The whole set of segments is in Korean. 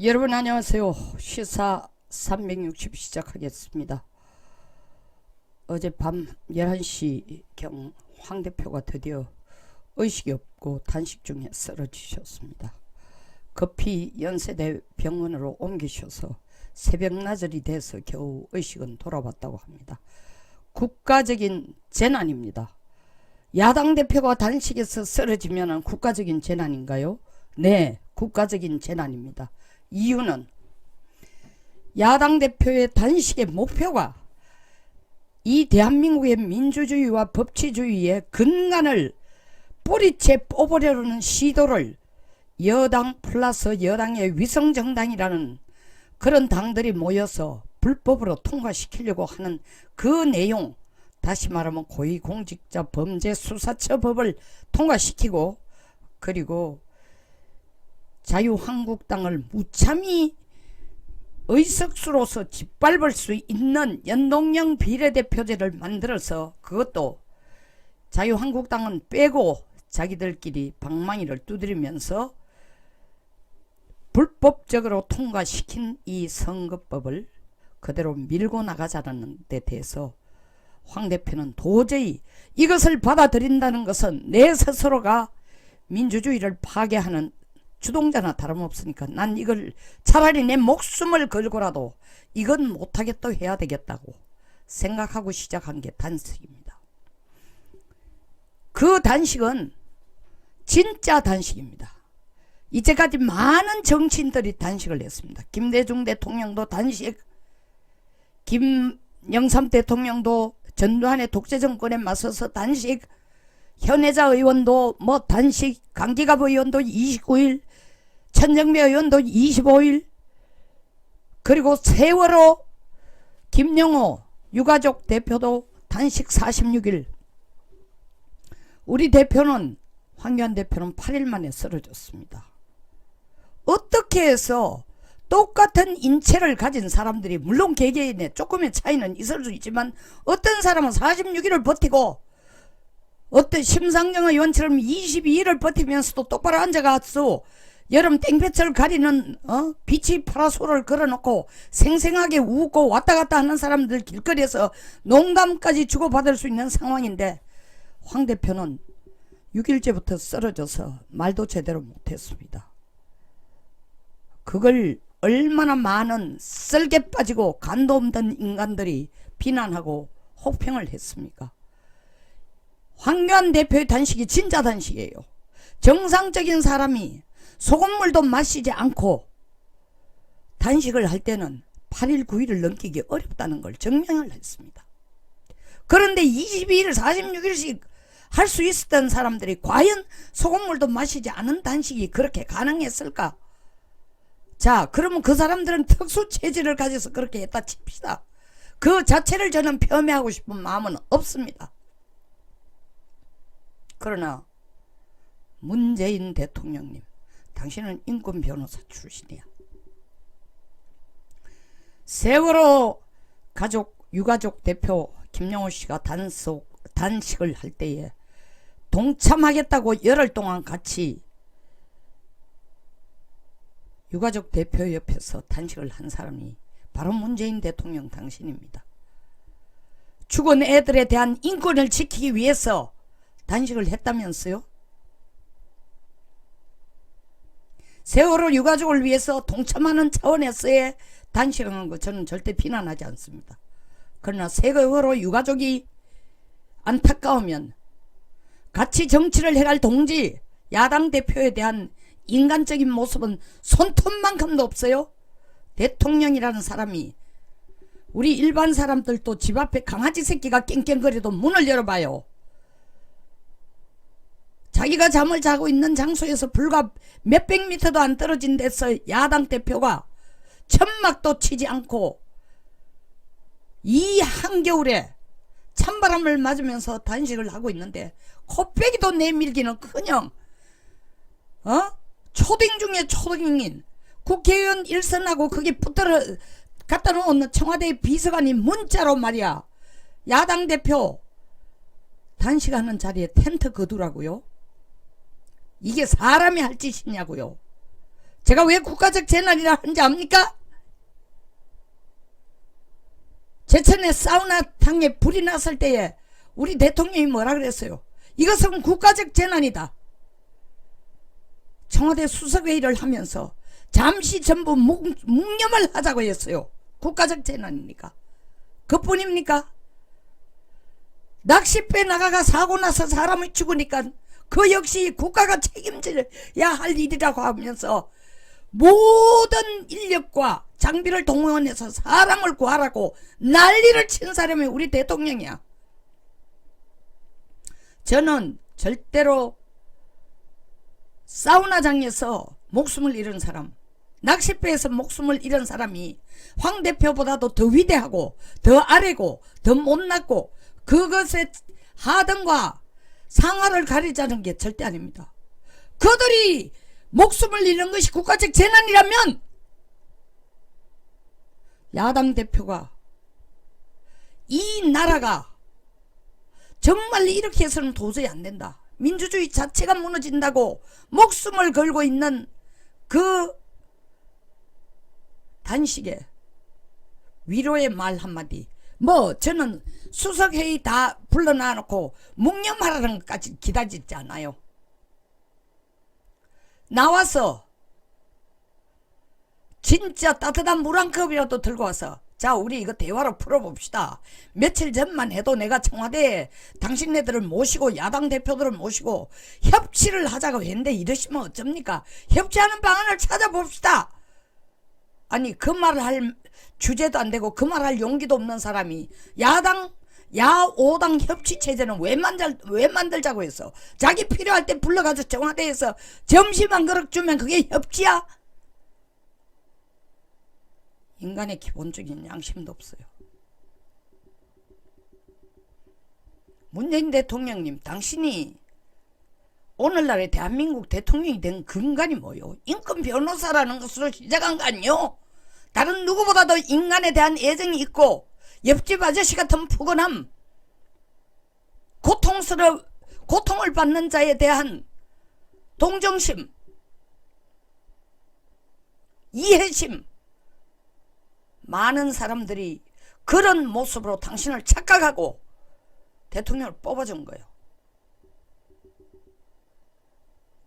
여러분 안녕하세요. 시사 360 시작하겠습니다. 어젯밤 11시경 황 대표가 드디어 의식이 없고 단식 중에 쓰러지셨습니다. 급히 연세대 병원으로 옮기셔서 새벽나절이 돼서 겨우 의식은 돌아왔다고 합니다. 국가적인 재난입니다. 야당 대표가 단식에서 쓰러지면 국가적인 재난인가요? 네, 국가적인 재난입니다. 이유는 야당 대표의 단식의 목표가 이 대한민국의 민주주의와 법치주의의 근간을 뿌리채 뽑으려는 시도를 여당 플러스 여당의 위성정당이라는 그런 당들이 모여서 불법으로 통과시키려고 하는 그 내용, 다시 말하면 고위공직자범죄수사처법을 통과시키고, 그리고 자유한국당을 무참히 의석수로서 짓밟을 수 있는 연동형 비례대표제를 만들어서, 그것도 자유한국당은 빼고 자기들끼리 방망이를 두드리면서 불법적으로 통과시킨 이 선거법을 그대로 밀고 나가자는 데 대해서 황 대표는 도저히 이것을 받아들인다는 것은 내 스스로가 민주주의를 파괴하는 주동자나 다름없으니까 난 이걸 차라리 내 목숨을 걸고라도 이건 못하겠다 해야 되겠다고 생각하고 시작한 게 단식입니다. 그 단식은 진짜 단식입니다. 이제까지 많은 정치인들이 단식을 했습니다. 김대중 대통령도 단식, 김영삼 대통령도 전두환의 독재정권에 맞서서 단식, 현혜자 의원도 단식, 강기갑 의원도 29일, 천정배 의원도 25일, 그리고 세월호 김영호 유가족 대표도 단식 46일. 우리 대표는, 황교안 대표는 8일 만에 쓰러졌습니다. 어떻게 해서 똑같은 인체를 가진 사람들이, 물론 개개인의 조금의 차이는 있을 수 있지만 어떤 사람은 46일을 버티고 어떤 심상정 의원처럼 22일을 버티면서도 똑바로 앉아가서 여름 땡볕을 가리는 빛이 파라솔을 걸어놓고 생생하게 웃고 왔다갔다 하는 사람들 길거리에서 농담까지 주고받을 수 있는 상황인데, 황 대표는 6일째부터 쓰러져서 말도 제대로 못했습니다. 그걸 얼마나 많은 썰개 빠지고 간도 없는 인간들이 비난하고 혹평을 했습니까? 황교안 대표의 단식이 진짜 단식이에요. 정상적인 사람이 소금물도 마시지 않고 단식을 할 때는 8일 9일을 넘기기 어렵다는 걸 증명을 했습니다. 그런데 22일 46일씩 할 수 있었던 사람들이 과연 소금물도 마시지 않은 단식이 그렇게 가능했을까? 자, 그러면 그 사람들은 특수 체질을 가져서 그렇게 했다 칩시다. 그 자체를 저는 폄훼하고 싶은 마음은 없습니다. 그러나 문재인 대통령님, 당신은 인권 변호사 출신이야. 세월호 가족 유가족 대표 김영호 씨가 단식을 할 때에 동참하겠다고 열흘 동안 같이 유가족 대표 옆에서 단식을 한 사람이 바로 문재인 대통령 당신입니다. 죽은 애들에 대한 인권을 지키기 위해서 단식을 했다면서요? 세월호 유가족을 위해서 동참하는 차원에서의 단식하는 거 저는 절대 비난하지 않습니다. 그러나 세월호 유가족이 안타까우면 같이 정치를 해갈 동지 야당 대표에 대한 인간적인 모습은 손톱만큼도 없어요? 대통령이라는 사람이, 우리 일반 사람들도 집 앞에 강아지 새끼가 깽깽거려도 문을 열어봐요. 자기가 잠을 자고 있는 장소에서 불과 몇백 미터도 안 떨어진 데서 야당 대표가 천막도 치지 않고 이 한겨울에 찬바람을 맞으면서 단식을 하고 있는데 코빼기도 내밀기는커녕 초딩 중에 초딩인 국회의원 일선하고 거기 붙들어 갖다 놓은 청와대 비서관이 문자로 말이야, 야당 대표 단식하는 자리에 텐트 거두라고요? 이게 사람이 할 짓이냐고요. 제가 왜 국가적 재난이라 하는지 압니까? 제천에 사우나탕에 불이 났을 때에 우리 대통령이 뭐라 그랬어요? 이것은 국가적 재난이다. 청와대 수석회의를 하면서 잠시 전부 묵념을 하자고 했어요. 국가적 재난이니까. 그뿐입니까? 낚싯배 나가가 사고 나서 사람이 죽으니까 그 역시 국가가 책임져야 할 일이라고 하면서 모든 인력과 장비를 동원해서 사람을 구하라고 난리를 친 사람이 우리 대통령이야. 저는 절대로 사우나장에서 목숨을 잃은 사람, 낚싯배에서 목숨을 잃은 사람이 황 대표보다도 더 위대하고 더 아래고 더 못났고 그것의 하등과 상하를 가리자는 게 절대 아닙니다. 그들이 목숨을 잃는 것이 국가적 재난이라면 야당 대표가 이 나라가 정말 이렇게 해서는 도저히 안 된다. 민주주의 자체가 무너진다고 목숨을 걸고 있는 그 단식에 위로의 말 한마디. 저는 수석회의 다 불러놔놓고 묵념하라는 것까지 기다리지 않아요. 나와서 진짜 따뜻한 물 한 컵이라도 들고 와서 자 우리 이거 대화로 풀어봅시다. 며칠 전만 해도 내가 청와대에 당신네들을 모시고 야당 대표들을 모시고 협치를 하자고 했는데 이러시면 어쩝니까? 협치하는 방안을 찾아봅시다. 아니 그 말을 할 주제도 안 되고 그 말 할 용기도 없는 사람이 야오당 협치체제는 왜 만들자고 했어? 자기 필요할 때 불러가서 청와대에서 점심 한 그릇 주면 그게 협치야? 인간의 기본적인 양심도 없어요. 문재인 대통령님, 당신이 오늘날의 대한민국 대통령이 된 근간이 뭐요? 인권 변호사라는 것으로 시작한 거 아니요? 다른 누구보다도 인간에 대한 애정이 있고 옆집 아저씨 같은 푸근함, 고통을 받는 자에 대한 동정심, 이해심, 많은 사람들이 그런 모습으로 당신을 착각하고 대통령을 뽑아준 거예요.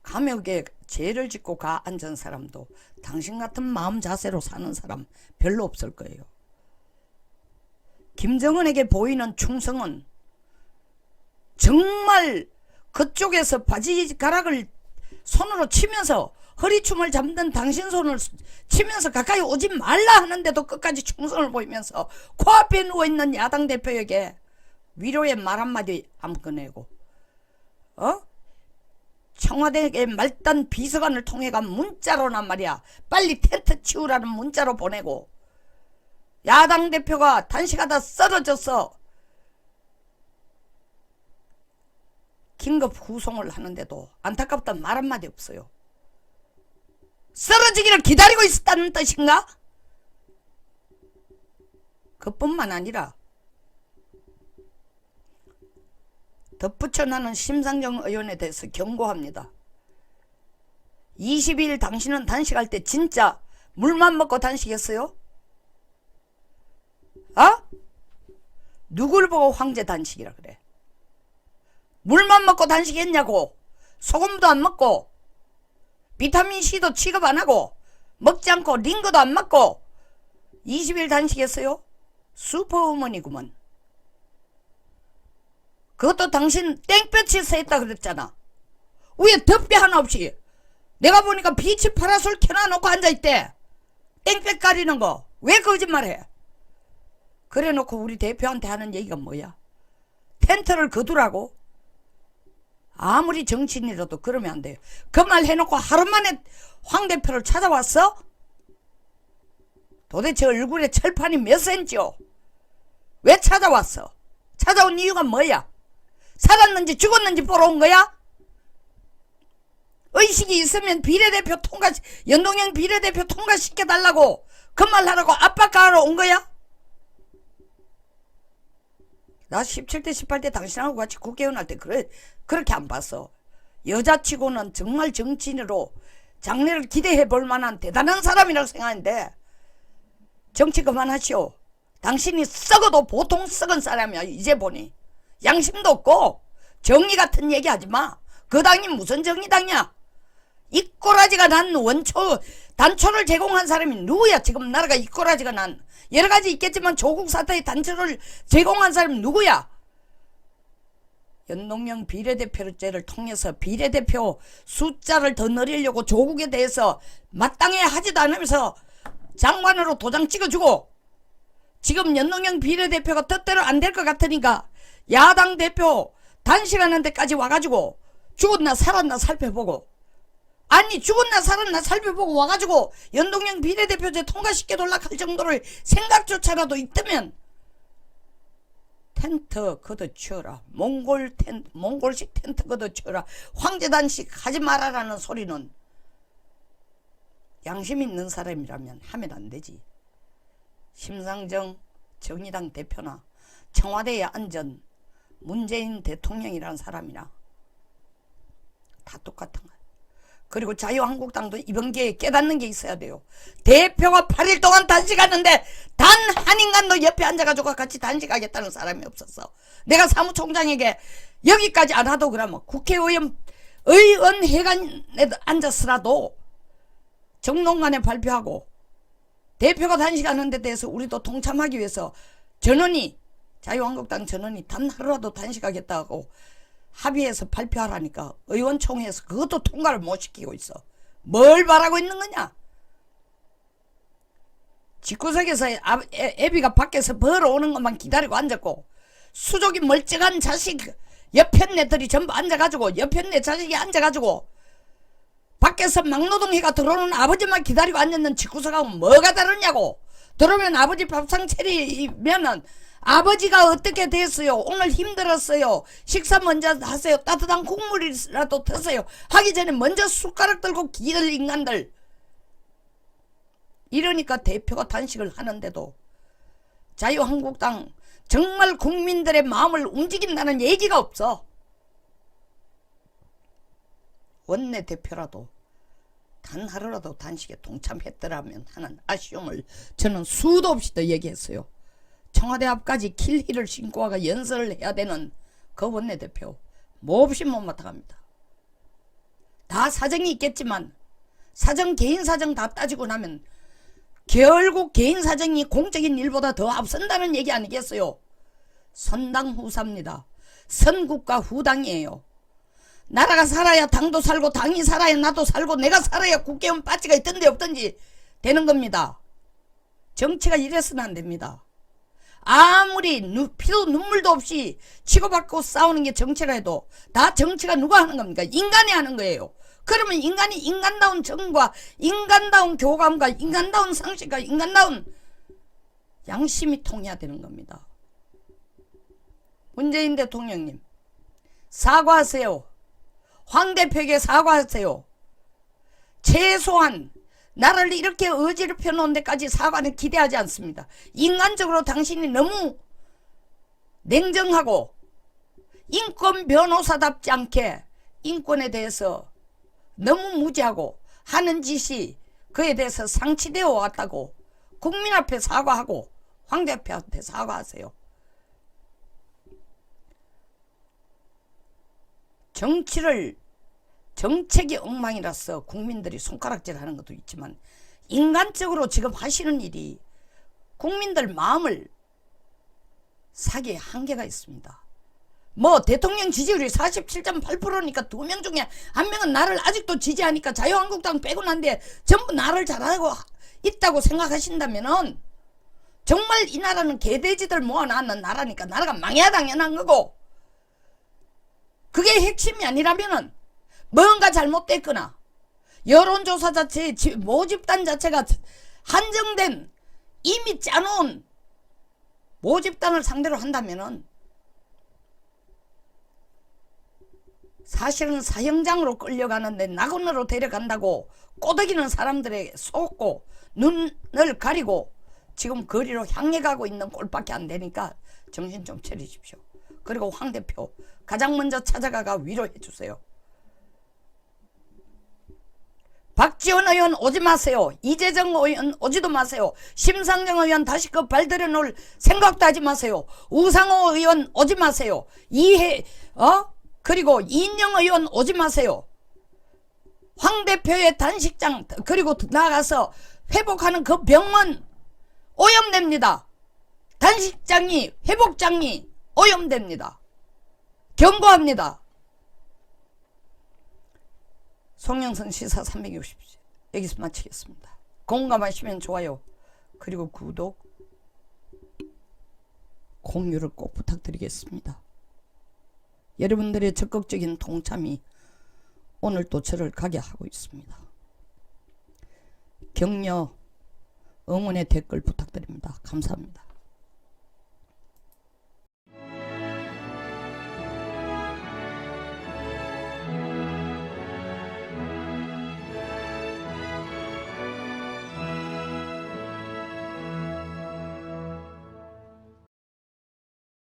감옥에 죄를 짓고 가 앉은 사람도 당신 같은 마음 자세로 사는 사람 별로 없을 거예요. 김정은에게 보이는 충성은 정말 그쪽에서 바지가락을 손으로 치면서 허리춤을 잡는 당신 손을 치면서 가까이 오지 말라 하는데도 끝까지 충성을 보이면서 코앞에 누워있는 야당 대표에게 위로의 말 한마디 안 꺼내고 청와대에 말단 비서관을 통해가 문자로나 말이야 빨리 텐트 치우라는 문자로 보내고 야당 대표가 단식하다 쓰러져서 긴급 후송을 하는데도 안타깝다는 말 한마디 없어요. 쓰러지기를 기다리고 있었다는 뜻인가? 그뿐만 아니라 덧붙여 나는 심상정 의원에 대해서 경고합니다. 20일 당신은 단식할 때 진짜 물만 먹고 단식했어요? 누굴 보고 황제 단식이라 그래? 물만 먹고 단식했냐고. 소금도 안 먹고 비타민C도 취급 안 하고 먹지 않고 링거도 안 맞고 20일 단식했어요? 슈퍼우먼이구먼. 그것도 당신 땡볕에서 했다 그랬잖아. 왜 덮개 하나 없이. 내가 보니까 비치 파라솔 켜놔놓고 앉아있대. 땡볕 가리는 거. 왜 거짓말해? 그래놓고 우리 대표한테 하는 얘기가 뭐야? 텐트를 거두라고? 아무리 정치인이라도 그러면 안 돼요. 그 말 해놓고 하루 만에 황 대표를 찾아왔어? 도대체 얼굴에 철판이 몇 센치요? 왜 찾아왔어? 찾아온 이유가 뭐야? 살았는지 죽었는지 보러 온 거야? 의식이 있으면 비례대표 연동형 비례대표 통과시켜달라고 그 말 하라고 압박하러 온 거야? 나 17대 18대 당신하고 같이 국회의원 할 때 그렇게 안 봤어. 여자치고는 정말 정치인으로 장래를 기대해 볼 만한 대단한 사람이라고 생각하는데 정치 그만하시오. 당신이 썩어도 보통 썩은 사람이야. 이제 보니 양심도 없고 정의 같은 얘기 하지마. 그 당이 무슨 정의당이야. 이 꼬라지가 난 원초 단초를 제공한 사람이 누구야. 지금 나라가 이 꼬라지가 난 여러가지 있겠지만 조국 사태의 단초를 제공한 사람이 누구야. 연동형 비례대표제를 통해서 비례대표 숫자를 더 늘리려고 조국에 대해서 마땅해 하지도 않으면서 장관으로 도장 찍어주고, 지금 연동형 비례대표가 뜻대로 안 될 것 같으니까 야당 대표 단식하는 데까지 와가지고 죽었나 살았나 살펴보고, 아니 죽었나 살았나 살펴보고 와가지고 연동형 비례대표제 통과시켜 돌락할 정도를 생각조차라도 있다면 텐트 걷어치워라. 몽골식 텐트 걷어치워라. 황제단식 하지 말아라는 소리는 양심 있는 사람이라면 하면 안 되지. 심상정 정의당 대표나 청와대에 앉은 문재인 대통령이라는 사람이나 다 똑같은 거야. 그리고 자유한국당도 이번 기회에 깨닫는 게 있어야 돼요. 대표가 8일 동안 단식하는데 단 한 인간도 옆에 앉아가지고 같이 단식하겠다는 사람이 없었어. 내가 사무총장에게 여기까지 안 하도 그러면 의원회관에 앉았으라도 정론관에 발표하고 대표가 단식하는 데 대해서 우리도 동참하기 위해서 전원이, 자유한국당 전원이 단 하루라도 단식하겠다고 합의해서 발표하라니까 의원총회에서 그것도 통과를 못 시키고 있어. 뭘 바라고 있는 거냐. 집구석에서 애비가 밖에서 벌어오는 것만 기다리고 앉았고, 수족이 멀쩡한 자식 옆편 애들이 전부 앉아가지고, 옆편 애 자식이 앉아가지고 밖에서 막노동해가 들어오는 아버지만 기다리고 앉았는 집구석하고 뭐가 다르냐고. 들어오면 아버지 밥상 차리면은 아버지가 어떻게 됐어요? 오늘 힘들었어요. 식사 먼저 하세요. 따뜻한 국물이라도 드세요. 하기 전에 먼저 숟가락 들고 기들 인간들. 이러니까 대표가 단식을 하는데도 자유한국당 정말 국민들의 마음을 움직인다는 얘기가 없어. 원내대표라도 단 하루라도 단식에 동참했더라면 하는 아쉬움을 저는 수도 없이 더 얘기했어요. 청와대 앞까지 킬힐을 신고 와가 연설을 해야 되는 그 원내대표 몹시 못마땅합니다. 다 사정이 있겠지만 사정, 개인 사정 다 따지고 나면 결국 개인 사정이 공적인 일보다 더 앞선다는 얘기 아니겠어요. 선당후사입니다. 선국가 후당이에요. 나라가 살아야 당도 살고 당이 살아야 나도 살고 내가 살아야 국회의원 바지가 있든지 없든지 되는 겁니다. 정치가 이래서는 안 됩니다. 아무리 피도 눈물도 없이 치고받고 싸우는 게 정치라 해도 다 정치가 누가 하는 겁니까? 인간이 하는 거예요. 그러면 인간이 인간다운 정과 인간다운 교감과 인간다운 상식과 인간다운 양심이 통해야 되는 겁니다. 문재인 대통령님 사과하세요. 황 대표에게 사과하세요. 최소한 나를 이렇게 어지럽혀 놓은 데까지 사과는 기대하지 않습니다. 인간적으로 당신이 너무 냉정하고 인권 변호사답지 않게 인권에 대해서 너무 무지하고 하는 짓이 그에 대해서 상치되어 왔다고 국민 앞에 사과하고 황 대표한테 사과하세요. 정책이 엉망이라서 국민들이 손가락질하는 것도 있지만 인간적으로 지금 하시는 일이 국민들 마음을 사기에 한계가 있습니다. 뭐 대통령 지지율이 47.8%니까 2명 중에 1명은 나를 아직도 지지하니까 자유한국당 빼고 난데 전부 나를 잘하고 있다고 생각하신다면은 정말 이 나라는 개돼지들 모아놨는 나라니까 나라가 망해야 당연한 거고, 그게 핵심이 아니라면은 뭔가 잘못됐거나 여론조사 자체 모집단 자체가 한정된 이미 짜놓은 모집단을 상대로 한다면은 사실은 사형장으로 끌려가는데 낙원으로 데려간다고 꼬드기는 사람들에게 속고 눈을 가리고 지금 거리로 향해 가고 있는 꼴밖에 안 되니까 정신 좀 차리십시오. 그리고 황 대표 가장 먼저 찾아가가 위로해 주세요. 박지원 의원 오지 마세요. 이재정 의원 오지도 마세요. 심상정 의원 다시 그 발들여 놓을 생각도 하지 마세요. 우상호 의원 오지 마세요. 그리고 이인영 의원 오지 마세요. 황 대표의 단식장 그리고 나가서 회복하는 그 병원 오염됩니다. 단식장이 회복장이 오염됩니다. 경고합니다. 송영선 시사 360 여기서 마치겠습니다. 공감하시면 좋아요. 그리고 구독, 공유를 꼭 부탁드리겠습니다. 여러분들의 적극적인 동참이 오늘 또 저를 가게 하고 있습니다. 격려, 응원의 댓글 부탁드립니다. 감사합니다.